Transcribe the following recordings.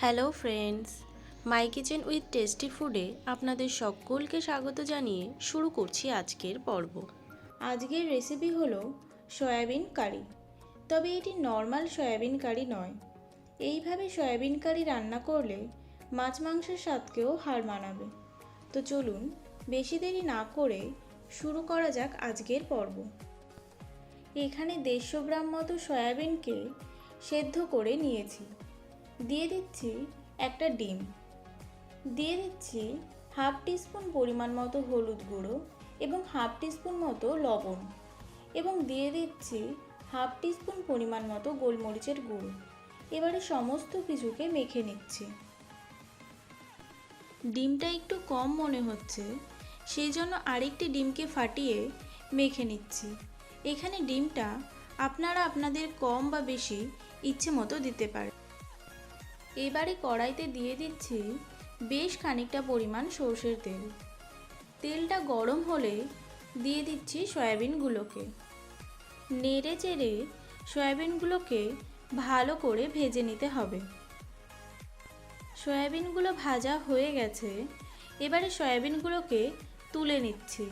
Hello friends, my kitchen with tasty ফুডে আপনাদের সকলকে স্বাগত জানিয়ে শুরু করছি আজকের পর্ব। আজকের রেসিপি হলো সয়াবিন কারি। তবে এটি নর্মাল সয়াবিন কারি নয়। এইভাবে সয়াবিন কারি রান্না করলে মাছ মাংসের স্বাদকেও হার মানাবে। তো চলুন বেশি দেরি না করে শুরু করা যাক আজকের পর্ব। এখানে 150 গ্রাম মতো সয়াবিনকে সেদ্ধ করে নিয়েছি। দিয়ে দিচ্ছি একটা ডিম, দিয়ে দিচ্ছি হাফ টিস্পুন পরিমাণ মতো হলুদ গুঁড়ো এবং হাফ টিস্পুন মতো লবণ, এবং দিয়ে দিচ্ছি হাফ টিস্পুন পরিমাণ মতো গোলমরিচের গুঁড়ো। এবারে সমস্ত কিছুকে মেখে নিচ্ছি। ডিমটা একটু কম মনে হচ্ছে, সেই জন্য আরেকটি ডিমকে ফাটিয়ে মেখে নিচ্ছি। এখানে ডিমটা আপনারা আপনাদের কম বা বেশি ইচ্ছে মতো দিতে পারেন। এবারে কড়াইতে দিয়ে দিচ্ছি বেশ খানিকটা পরিমাণ সরষের তেল। তেলটা গরম হলে দিয়ে দিচ্ছি সয়াবিনগুলোকে। নেড়ে চেড়ে সয়াবিনগুলোকে ভালো করে ভেজে নিতে হবে। সয়াবিনগুলো ভাজা হয়ে গেছে, এবারে সয়াবিনগুলোকে তুলে নিচ্ছি।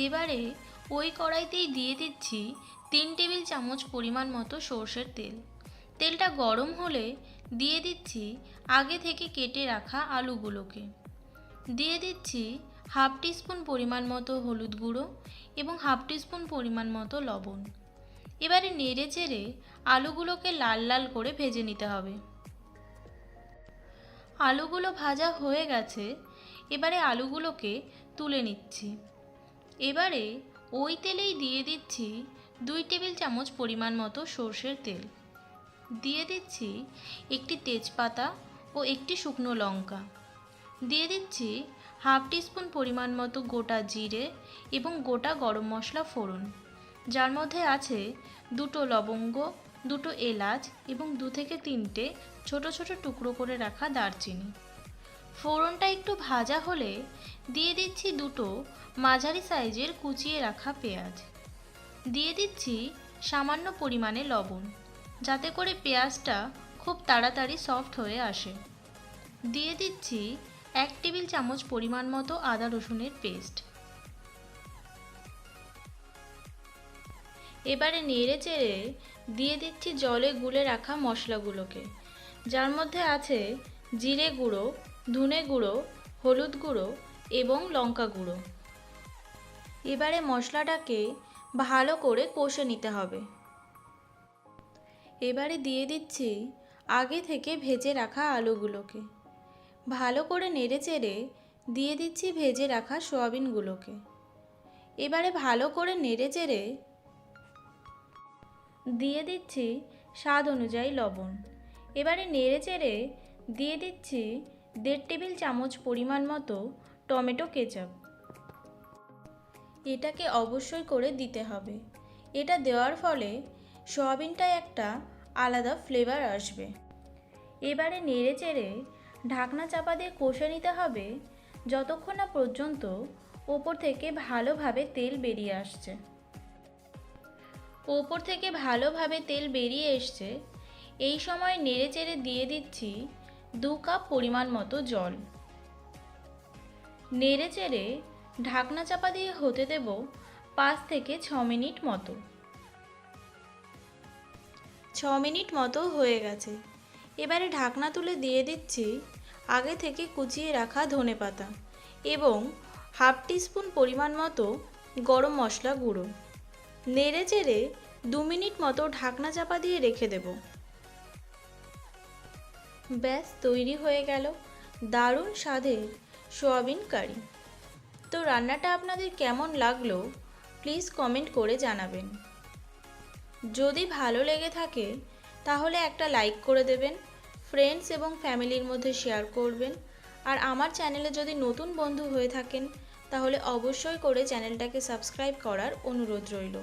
এবারে ওই কড়াইতেই দিয়ে দিচ্ছি 3 টেবিল চামচ পরিমাণ মতো সরষের তেল। তেলটা গরম হলে দিয়ে দিচ্ছি আগে থেকে কেটে রাখা আলুগুলোকে। দিয়ে দিচ্ছি হাফ টিস্পুন পরিমাণ মতো হলুদ গুঁড়ো এবং হাফ টিস্পুন পরিমাণ মতো লবণ। এবারে নেড়ে চেড়ে আলুগুলোকে লাল লাল করে ভেজে নিতে হবে। আলুগুলো ভাজা হয়ে গেছে, এবারে আলুগুলোকে তুলে নিচ্ছি। এবারে ওই তেলেই দিয়ে দিচ্ছি 2 টেবিল চামচ পরিমাণ মতো সরষের তেল। দিয়ে দিচ্ছি একটি তেজপাতা ও একটি শুকনো লঙ্কা। দিয়ে দিচ্ছি হাফ টিস্পুন পরিমাণ মতো গোটা জিরে এবং গোটা গরম মশলা ফোড়ন, যার মধ্যে আছে 2টো লবঙ্গ, 2টো এলাচ এবং 2 থেকে 3টে ছোট ছোট টুকরো করে রাখা দারচিনি। ফোড়নটা একটু ভাজা হলে দিয়ে দিচ্ছি 2টো মাঝারি সাইজের কুচিয়ে রাখা পেঁয়াজ। দিয়ে দিচ্ছি সামান্য পরিমাণে লবণ, যাতে করে পেঁয়াজটা খুব তাড়াতাড়ি সফট হয়ে আসে। দিয়ে দিচ্ছি 1 টেবিল চামচ পরিমাণ মতো আদা রসুনের পেস্ট। এবারে নেড়ে চেড়ে দিয়ে দিচ্ছি জলে গুলে রাখা মশলাগুলোকে, যার মধ্যে আছে জিরে গুঁড়ো, ধনে গুঁড়ো, হলুদ গুঁড়ো এবং লঙ্কা গুঁড়ো। এবারে মশলাটাকে ভালো করে কষে নিতে হবে। এবারে দিয়ে দিচ্ছি আগে থেকে ভেজে রাখা আলুগুলোকে। ভালো করে নেড়ে চেড়ে দিয়ে দিচ্ছি ভেজে রাখা সয়াবিনগুলোকে। এবারে ভালো করে নেড়ে চেড়ে দিয়ে দিচ্ছি স্বাদ অনুযায়ী লবণ। এবারে নেড়ে চেড়ে দিয়ে দিচ্ছি 1.5 টেবিল চামচ পরিমাণ মতো টমেটো কেচাপ। এটাকে অবশ্যই করে দিতে হবে। এটা দেওয়ার ফলে সয়াবিনটায় একটা আলাদা ফ্লেভার আসবে। এবারে নেড়ে চেড়ে ঢাকনা চাপা দিয়ে কষে নিতে হবে যতক্ষণ না পর্যন্ত ওপর থেকে ভালোভাবে তেল বেরিয়ে আসছে। ওপর থেকে ভালোভাবে তেল বেরিয়ে এসছে, এই সময় নেড়ে চেড়ে দিয়ে দিচ্ছি 2 কাপ পরিমাণ মতো জল। নেড়ে চেড়ে ঢাকনা চাপা দিয়ে হতে দেব 5 থেকে 6 মিনিট মতো। 6 মিনিট মতো হয়ে গেছে। এবারে ঢাকনা তুলে দিয়ে দিচ্ছি আগে থেকে কুচিয়ে রাখা ধনেপাতা এবং হাফ টিস্পুন পরিমাণ মতো গরম মশলা গুঁড়ো। নেড়ে চেড়ে 2 মিনিট মতো ঢাকনা চাপা দিয়ে রেখে দেব। ব্যাস তৈরি হয়ে গেল দারুণ স্বাদের সয়াবিন কারি। তো রান্নাটা আপনাদের কেমন লাগলো প্লিজ কমেন্ট করে জানাবেন। যদি ভালো লেগে থাকে তাহলে একটা লাইক করে দেবেন, ফ্রেন্ডস এবং ফ্যামিলির মধ্যে শেয়ার করবেন। আর আমার চ্যানেলে যদি নতুন বন্ধু হয়ে থাকেন তাহলে অবশ্যই করে চ্যানেলটাকে সাবস্ক্রাইব করার অনুরোধ রইল।